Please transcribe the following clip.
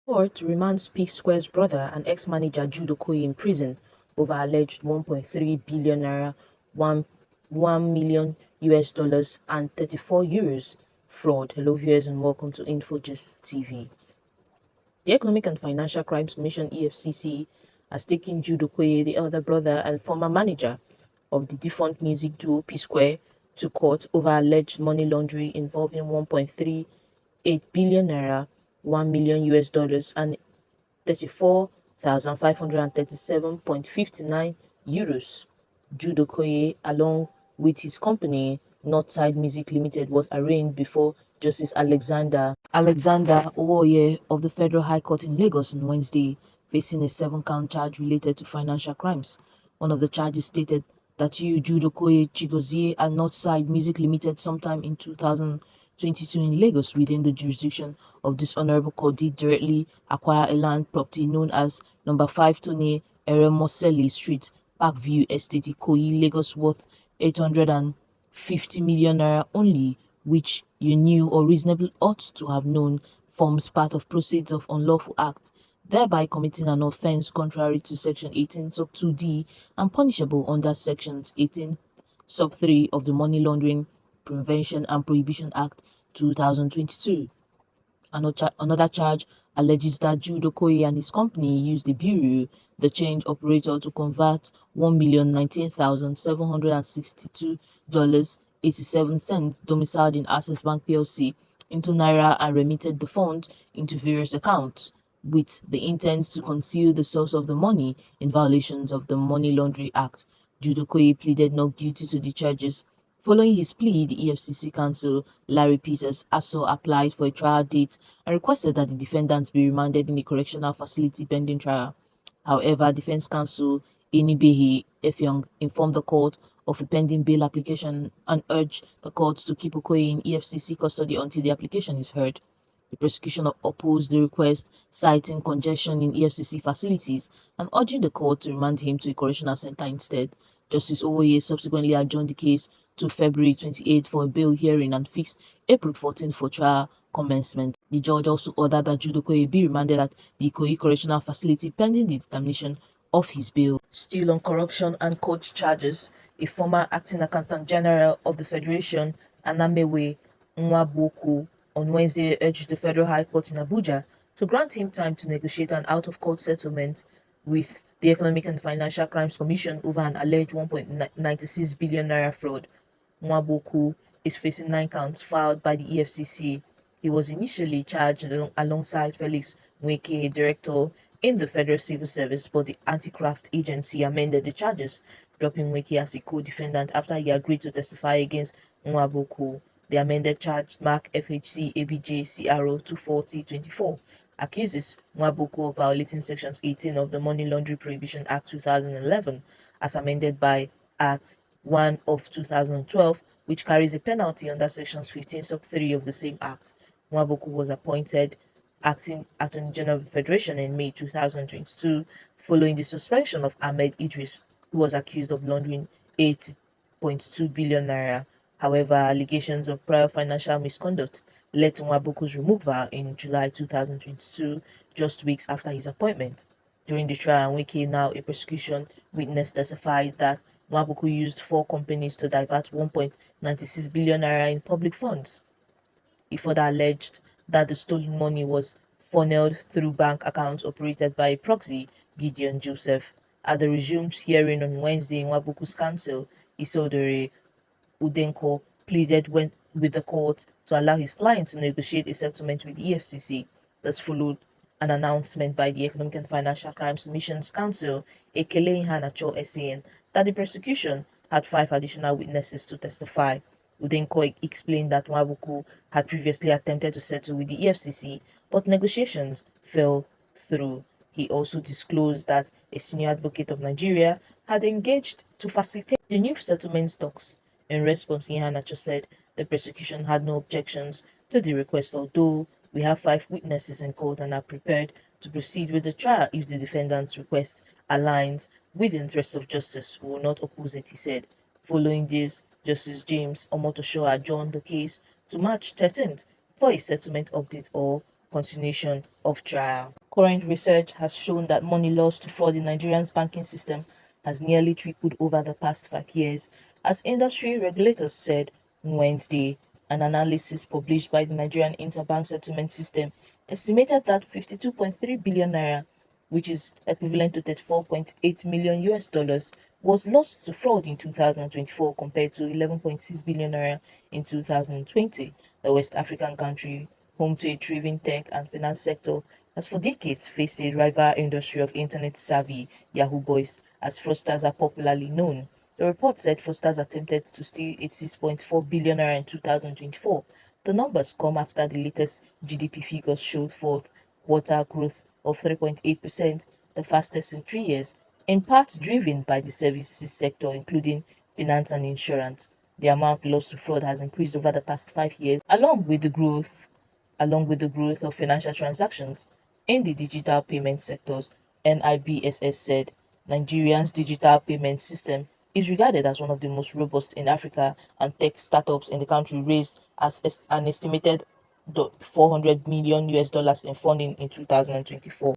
Court remands Psquare's brother and ex-manager Jude Okoye in prison over alleged 1.3 billion naira, 1 million US dollars and 34 euros fraud. Hello viewers and welcome to InfoGist TV. The Economic and Financial Crimes Commission EFCC has taken Jude Okoye, the elder brother and former manager of the defunct music duo Psquare, to court over alleged money laundering involving 1.38 billion naira, 1 million US dollars and 34,537.59 euros. Jude Okoye, along with his company, Northside Music Limited, was arraigned before Justice Alexander Okoye of the Federal High Court in Lagos on Wednesday, facing a 7-count charge related to financial crimes. One of the charges stated that Jude Okoye, Chigozie, and Northside Music Limited sometime in 2022 in Lagos within the jurisdiction of this honorable court did directly acquire a land property known as number 5 Tony Eremoseli Street, Parkview Estate, Ikoyi, Lagos, worth 850 million naira only, which you knew or reasonably ought to have known forms part of proceeds of unlawful act, thereby committing an offence contrary to Section 18 sub 2d and punishable under Sections 18 sub 3 of the Money Laundering Prevention and Prohibition Act 2022. Another charge alleges that Jude Okoye and his company used the bureau, the change operator, to convert $1,019,762.87 domiciled in Access Bank PLC into naira and remitted the funds into various accounts, with the intent to conceal the source of the money in violations of the Money Laundering Act. Jude Okoye pleaded not guilty to the charges. Following his plea, the EFCC counsel Larry Peters also applied for a trial date and requested that the defendants be remanded in a correctional facility pending trial. However, defense counsel Enibehi Efyong informed the court of a pending bail application and urged the court to keep Okoye in EFCC custody until the application is heard. The prosecution opposed the request, citing congestion in EFCC facilities and urging the court to remand him to a correctional center instead. Justice Okoye subsequently adjourned the case to February 28 for a bail hearing and fixed April 14 for trial commencement. The judge also ordered that Jude Okoye be remanded at the Ikoyi Correctional Facility pending the determination of his bail. Still on corruption and coach charges, a former acting accountant general of the Federation, Anamewe Nwabuoku, on Wednesday urged the Federal High Court in Abuja to grant him time to negotiate an out-of-court settlement with the Economic and Financial Crimes Commission over an alleged 1.96 billion naira fraud. Nwabuoku is facing 9 counts filed by the EFCC. He was initially charged alongside Felix Nweke, director in the Federal Civil Service, but the anti-graft agency amended the charges, dropping Nweke as a co-defendant after he agreed to testify against Nwabuoku. The amended charge mark FHC ABJ CRO 24024 accuses Nwabuoku of violating Sections 18 of the Money Laundering Prohibition Act 2011 as amended by Act 1 of 2012, which carries a penalty under Sections 15 sub 3 of the same act. Nwabuoku was appointed acting Attorney General of the Federation in May 2022 following the suspension of Ahmed Idris, who was accused of laundering 8.2 billion naira. However, allegations of prior financial misconduct led to Nwabuoku's removal in July 2022, just weeks after his appointment. During the trial, Nweke, now a prosecution witness, testified that Nwabuoku used 4 companies to divert 1.96 billion naira in public funds. He further alleged that the stolen money was funneled through bank accounts operated by a proxy, Gideon Joseph. At the resumed hearing on Wednesday, Nwabuoku's counsel, Isodore Udenko, pleaded with the court to allow his client to negotiate a settlement with the EFCC. This followed an announcement by the Economic and Financial Crimes Commission's counsel, Ekele Ihanacho, saying that the prosecution had 5 additional witnesses to testify. Udenko explained that Nwabuoku had previously attempted to settle with the EFCC, but negotiations fell through. He also disclosed that a senior advocate of Nigeria had engaged to facilitate the new settlement talks. In response, Ihanacho said the prosecution had no objections to the request, although we have 5 witnesses in court and are prepared to proceed with the trial if the defendant's request aligns with the interest of justice. We will not oppose it, he said. Following this, Justice James Omotosho adjourned the case to March 13th for a settlement update or continuation of trial. Current research has shown that money lost to fraud in Nigeria's banking system has nearly tripled over the past 5 years, as industry regulators said on Wednesday. An analysis published by the Nigerian Interbank Settlement System estimated that 52.3 billion naira, which is equivalent to 34.8 million US dollars, was lost to fraud in 2024 compared to 11.6 billion naira in 2020. The West African country, home to a thriving tech and finance sector, has for decades faced a rival industry of internet-savvy Yahoo boys, as fraudsters are popularly known. The report said fraudsters attempted to steal 86.4 billion naira in 2024. The numbers come after the latest GDP figures showed fourth quarter growth of 3.8%, the fastest in 3 years, in part driven by the services sector, including finance and insurance. The amount lost to fraud has increased over the past 5 years, along with the growth of financial transactions in the digital payment sectors. NIBSS said Nigeria's digital payment system is regarded as one of the most robust in Africa, and tech startups in the country raised an estimated 400 million US dollars in funding in 2024.